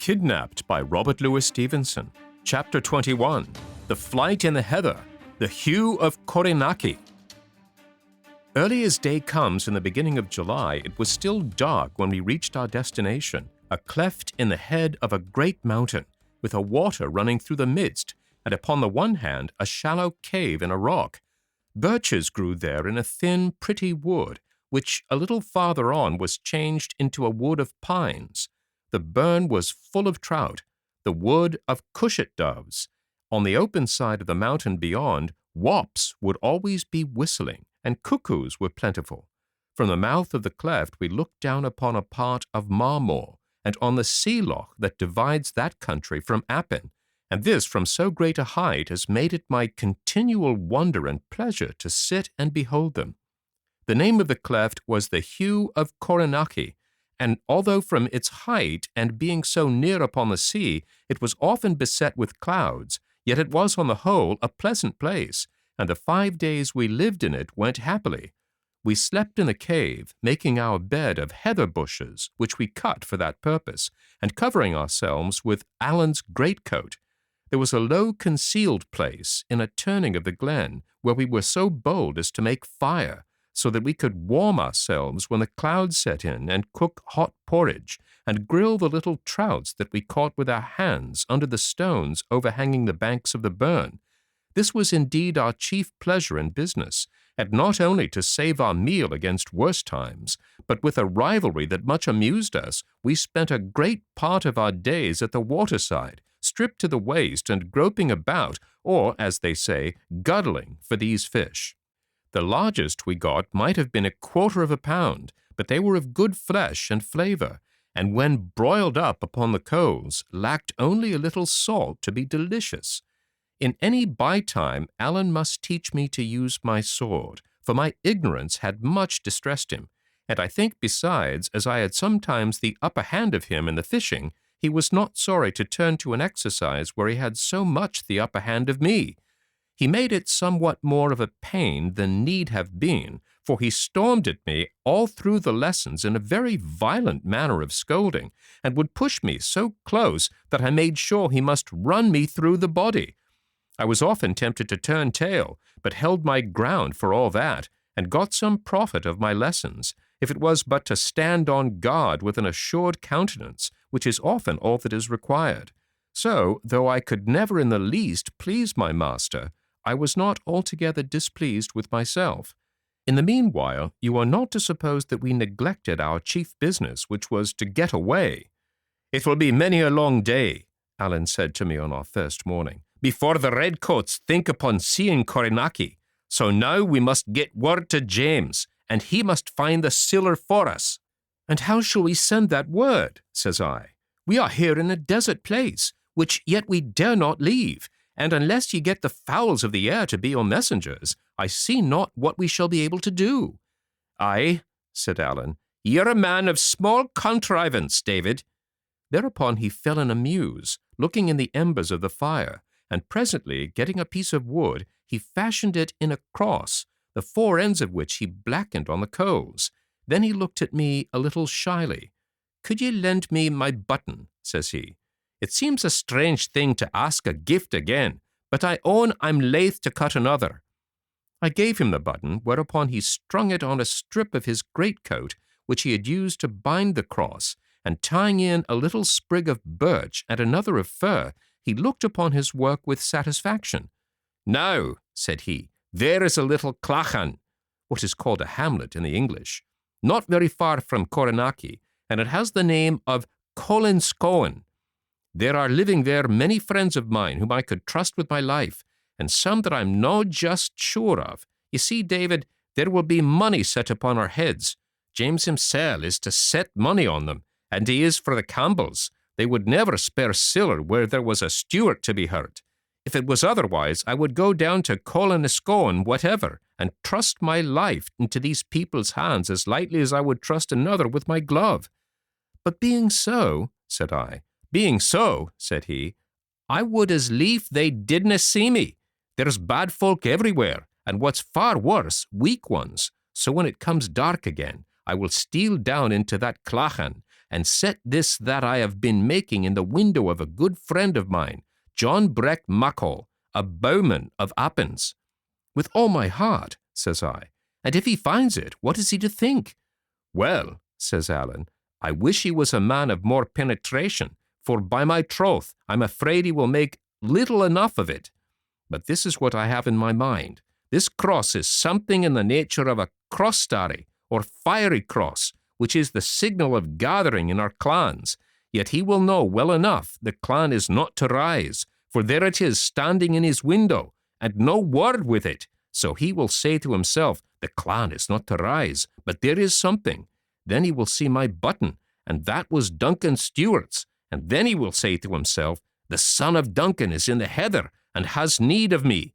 Kidnapped by Robert Louis Stevenson. Chapter 21. The Flight in the Heather. The Heugh of Corrynakiegh. Early as day comes in the beginning of July, it was still dark when we reached our destination, a cleft in the head of a great mountain, with a water running through the midst, and upon the one hand a shallow cave in a rock. Birches grew there in a thin, pretty wood, which a little farther on was changed into a wood of pines. The burn was full of trout, the wood of cushat doves. On the open side of the mountain beyond, wops would always be whistling, and cuckoos were plentiful. From the mouth of the cleft we looked down upon a part of Marmore, and on the sea loch that divides that country from Appin, and this from so great a height as made it my continual wonder and pleasure to sit and behold them. The name of the cleft was the Heugh of Corrynakiegh, and although from its height and being so near upon the sea, it was often beset with clouds, yet it was on the whole a pleasant place, and the 5 days we lived in it went happily. We slept in the cave, making our bed of heather bushes, which we cut for that purpose, and covering ourselves with Allen's greatcoat. There was a low concealed place in a turning of the glen, where we were so bold as to make fire, so that we could warm ourselves when the clouds set in, and cook hot porridge, and grill the little trouts that we caught with our hands under the stones overhanging the banks of the burn. This was indeed our chief pleasure and business, and not only to save our meal against worse times, but with a rivalry that much amused us, we spent a great part of our days at the waterside, stripped to the waist and groping about, or, as they say, guddling for these fish. The largest we got might have been 1/4 pound, but they were of good flesh and flavor, and when broiled up upon the coals, lacked only a little salt to be delicious. In any by-time, Allen must teach me to use my sword, for my ignorance had much distressed him, and I think besides, as I had sometimes the upper hand of him in the fishing, he was not sorry to turn to an exercise where he had so much the upper hand of me. He made it somewhat more of a pain than need have been, for he stormed at me all through the lessons in a very violent manner of scolding, and would push me so close that I made sure he must run me through the body. I was often tempted to turn tail, but held my ground for all that, and got some profit of my lessons, if it was but to stand on guard with an assured countenance, which is often all that is required. So, though I could never in the least please my master, I was not altogether displeased with myself. In the meanwhile, you are not to suppose that we neglected our chief business, which was to get away. "It will be many a long day," Allen said to me on our first morning, "before the redcoats think upon seeing Corrynakiegh. So now we must get word to James, and he must find the siller for us." "And how shall we send that word?" says I. "We are here in a desert place, which yet we dare not leave, and unless ye get the fowls of the air to be your messengers, I see not what we shall be able to do." "Aye," said Allen, "ye're a man of small contrivance, David." Thereupon he fell in a muse, looking in the embers of the fire, and presently, getting a piece of wood, he fashioned it in a cross, the 4 ends of which he blackened on the coals. Then he looked at me a little shyly. "Could ye lend me my button?" says he. "It seems a strange thing to ask a gift again, but I own I'm laith to cut another." I gave him the button, whereupon he strung it on a strip of his greatcoat, which he had used to bind the cross, and tying in a little sprig of birch and another of fir, he looked upon his work with satisfaction. "Now," said he, "there is a little clachan," what is called a hamlet in the English, not very far from Corrynakiegh, and it has the name of Lowland Scots. There are living there many friends of mine whom I could trust with my life, and some that I'm no just sure of. You see, David, there will be money set upon our heads. James himself is to set money on them, and he is for the Campbells. They would never spare siller where there was a Stewart to be hurt. If it was otherwise, I would go down to Corrynakiegh whatever, and trust my life into these people's hands as lightly as I would trust another with my glove." "But being so," said I, "being so," said he, "I would as lief they didna see me. There's bad folk everywhere, and what's far worse, weak ones. So when it comes dark again, I will steal down into that clachan, and set this that I have been making in the window of a good friend of mine, John Breck Muckle, a bowman of Appin's. With all my heart, says I, and if he finds it, what is he to think? Well, says Allen, I wish he was a man of more penetration, for by my troth, I'm afraid he will make little enough of it. But this is what I have in my mind. This cross is something in the nature of a cross-starry, or fiery cross, which is the signal of gathering in our clans. Yet he will know well enough the clan is not to rise, for there it is standing in his window, and no word with it. So he will say to himself, the clan is not to rise, but there is something. Then he will see my button, and that was Duncan Stewart's, and then he will say to himself, the son of Duncan is in the heather, and has need of me.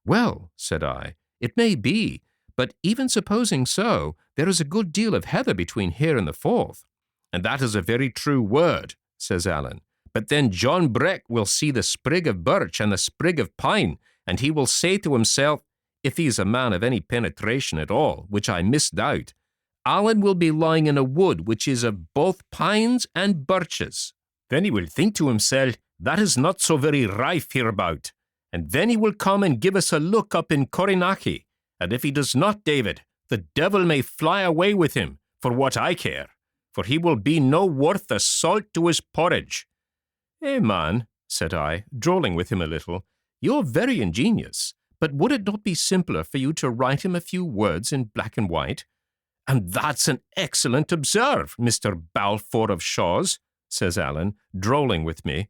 Well, said I, it may be, but even supposing so, there is a good deal of heather between here and the Forth. And that is a very true word, says Allen. But then John Breck will see the sprig of birch and the sprig of pine, and he will say to himself, if he is a man of any penetration at all, which I misdoubt, Allen will be lying in a wood which is of both pines and birches. Then he will think to himself, that is not so very rife hereabout. And then he will come and give us a look up in Corrynakiegh. And if he does not, David, the devil may fly away with him, for what I care. For he will be no worth the salt to his porridge. Eh, man, said I, drolling with him a little, you're very ingenious, but would it not be simpler for you to write him a few words in black and white? And that's an excellent observe, Mr. Balfour of Shaw's, says Allen, drolling with me.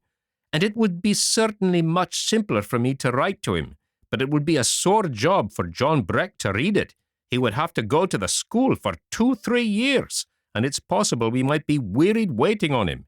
And it would be certainly much simpler for me to write to him, but it would be a sore job for John Breck to read it. He would have to go to the school for 2-3 years, and it's possible we might be wearied waiting on him.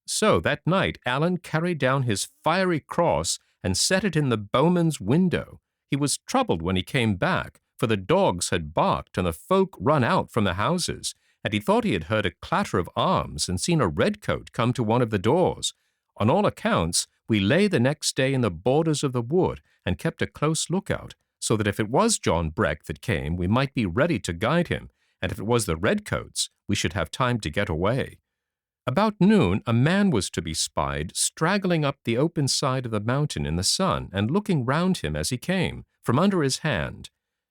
So that night Allen carried down his fiery cross and set it in the bowman's window. He was troubled when he came back, for the dogs had barked and the folk run out from the houses, and he thought he had heard a clatter of arms and seen a redcoat come to one of the doors. On all accounts, we lay the next day in the borders of the wood and kept a close lookout, so that if it was John Breck that came, we might be ready to guide him, and if it was the redcoats, we should have time to get away. About noon, a man was to be spied straggling up the open side of the mountain in the sun and looking round him as he came, from under his hand.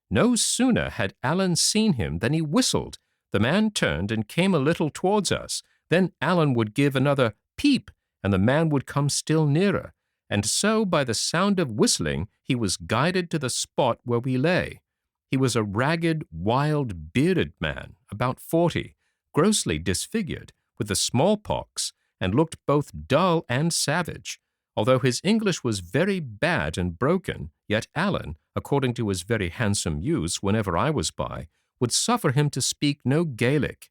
No sooner had Allen seen him than he whistled. The man turned and came a little towards us. Then Allen would give another peep, and the man would come still nearer. And so, by the sound of whistling, he was guided to the spot where we lay. He was a ragged, wild, bearded man, about 40, grossly disfigured, with the smallpox, and looked both dull and savage. Although his English was very bad and broken, yet Allen, according to his very handsome use whenever I was by, would suffer him to speak no Gaelic.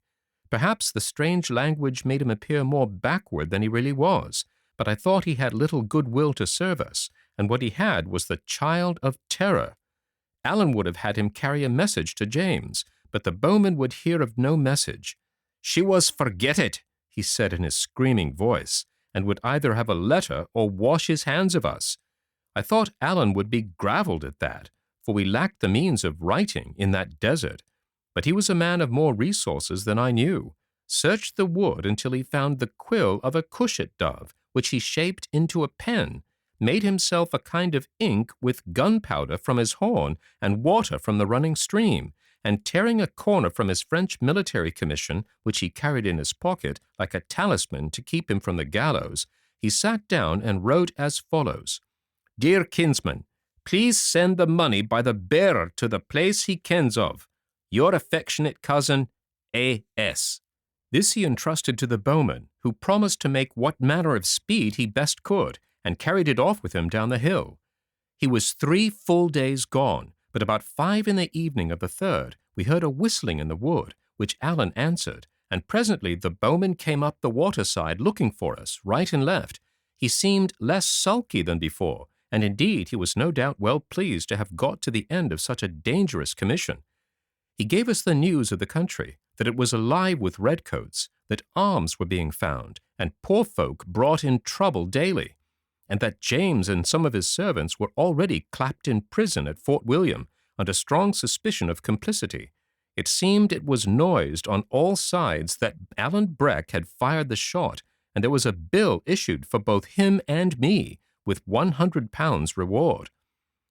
Perhaps the strange language made him appear more backward than he really was, but I thought he had little goodwill to serve us, and what he had was the child of terror. Allen would have had him carry a message to James, but the bowman would hear of no message. She was forget it, he said in his screaming voice, and would either have a letter or wash his hands of us. I thought Allen would be gravelled at that, for we lacked the means of writing in that desert. But he was a man of more resources than I knew, searched the wood until he found the quill of a cushat dove, which he shaped into a pen, made himself a kind of ink with gunpowder from his horn and water from the running stream, and tearing a corner from his French military commission, which he carried in his pocket like a talisman to keep him from the gallows, he sat down and wrote as follows: Dear kinsman, please send the money by the bearer to the place he kens of. Your affectionate cousin, A.S. This he entrusted to the bowman, who promised to make what manner of speed he best could, and carried it off with him down the hill. He was 3 full days gone, but about 5 in the evening of the 3rd, we heard a whistling in the wood, which Allen answered, and presently the bowman came up the waterside looking for us, right and left. He seemed less sulky than before, and indeed he was no doubt well pleased to have got to the end of such a dangerous commission. He gave us the news of the country, that it was alive with redcoats, that arms were being found, and poor folk brought in trouble daily, and that James and some of his servants were already clapped in prison at Fort William under strong suspicion of complicity. It seemed it was noised on all sides that Alan Breck had fired the shot, and there was a bill issued for both him and me, with £100 reward.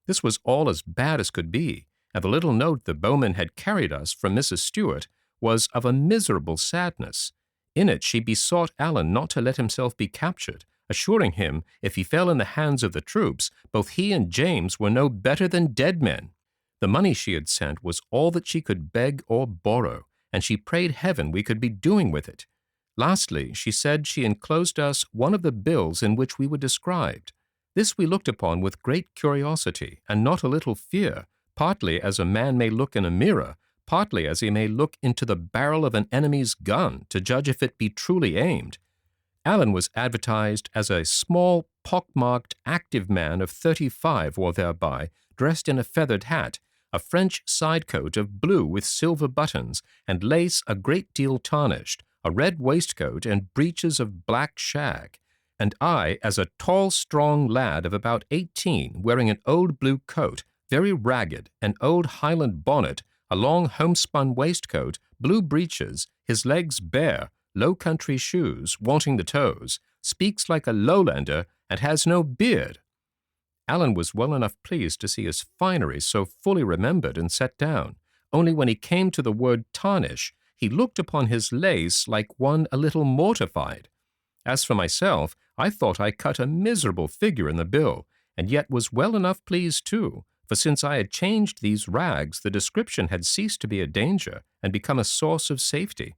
This was all as bad as could be, and the little note the bowman had carried us from Mrs. Stewart was of a miserable sadness. In it she besought Alan not to let himself be captured, assuring him if he fell in the hands of the troops, both he and James were no better than dead men. The money she had sent was all that she could beg or borrow, and she prayed heaven we could be doing with it. Lastly, she said she enclosed us one of the bills in which we were described. This we looked upon with great curiosity, and not a little fear, partly as a man may look in a mirror, partly as he may look into the barrel of an enemy's gun to judge if it be truly aimed. Alan was advertised as a small, pock-marked, active man of 35 or thereby, dressed in a feathered hat, a French side-coat of blue with silver buttons, and lace a great deal tarnished, a red waistcoat and breeches of black shag, and I as a tall, strong lad of about 18, wearing an old blue coat, very ragged, an old Highland bonnet, a long homespun waistcoat, blue breeches, his legs bare, low country shoes, wanting the toes, speaks like a Lowlander, and has no beard. Alan was well enough pleased to see his finery so fully remembered and set down, only when he came to the word tarnish, he looked upon his lace like one a little mortified. As for myself, I thought I cut a miserable figure in the bill, and yet was well enough pleased too, for since I had changed these rags, the description had ceased to be a danger and become a source of safety.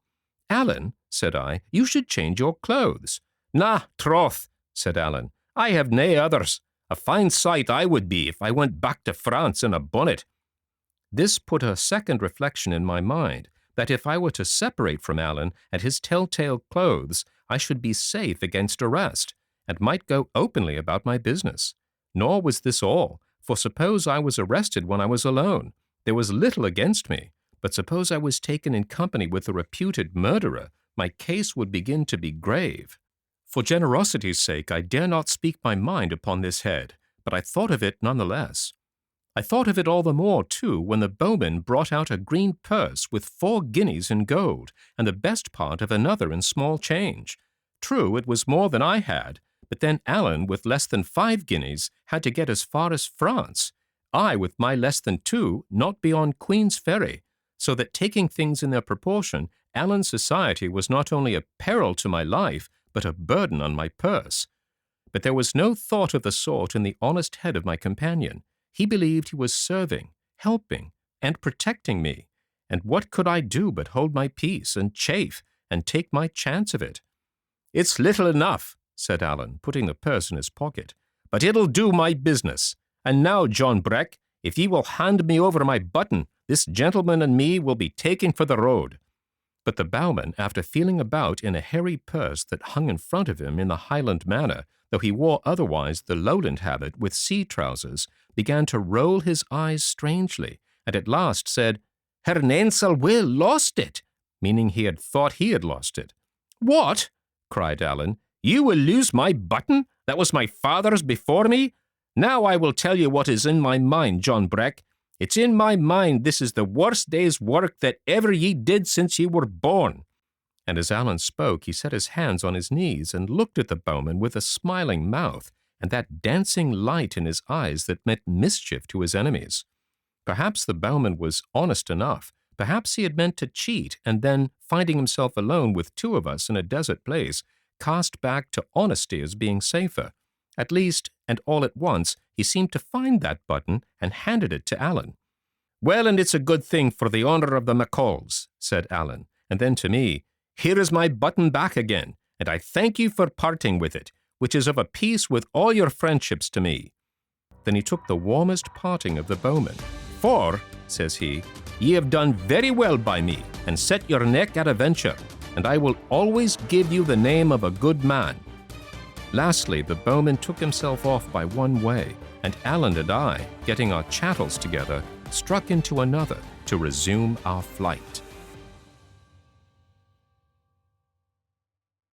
"Alan," said I, "you should change your clothes." "Na, troth," said Alan, "I have nae others. A fine sight I would be if I went back to France in a bonnet." This put a second reflection in my mind, that if I were to separate from Alan and his telltale clothes, I should be safe against arrest, and might go openly about my business. Nor was this all, for suppose I was arrested when I was alone, there was little against me, but suppose I was taken in company with a reputed murderer, my case would begin to be grave. For generosity's sake, I dare not speak my mind upon this head, but I thought of it none the less. I thought of it all the more, too, when the bowman brought out a green purse with 4 guineas in gold, and the best part of another in small change. True, it was more than I had, but then Alan, with less than 5 guineas, had to get as far as France. I, with my less than 2, not beyond Queen's Ferry, so that taking things in their proportion, Alan's society was not only a peril to my life, but a burden on my purse. But there was no thought of the sort in the honest head of my companion. He believed he was serving, helping, and protecting me, and what could I do but hold my peace and chafe and take my chance of it? "It's little enough," said Alan, putting the purse in his pocket, "but it'll do my business. And now, John Breck, if ye will hand me over my button, this gentleman and me will be taking for the road." But the bowman, after feeling about in a hairy purse that hung in front of him in the Highland manner, though he wore otherwise the Lowland habit with sea trousers, began to roll his eyes strangely, and at last said, "Her Nansel will lost it," meaning he had thought he had lost it. "What?" cried Alan. "You will lose my button? That was my father's before me? Now I will tell you what is in my mind, John Breck. It's in my mind this is the worst day's work that ever ye did since ye were born." And as Alan spoke, he set his hands on his knees and looked at the bowman with a smiling mouth and that dancing light in his eyes that meant mischief to his enemies. Perhaps the bowman was honest enough. Perhaps he had meant to cheat, and then, finding himself alone with 2 of us in a desert place, cast back to honesty as being safer. At least, and all at once, he seemed to find that button and handed it to Alan. "Well, and it's a good thing for the honour of the McCalls," said Alan, and then to me, "Here is my button back again, and I thank you for parting with it, which is of a piece with all your friendships to me." Then he took the warmest parting of the bowman. "For," says he, "ye have done very well by me, and set your neck at a venture, and I will always give you the name of a good man." Lastly, the bowman took himself off by one way, and Alan and I, getting our chattels together, struck into another to resume our flight.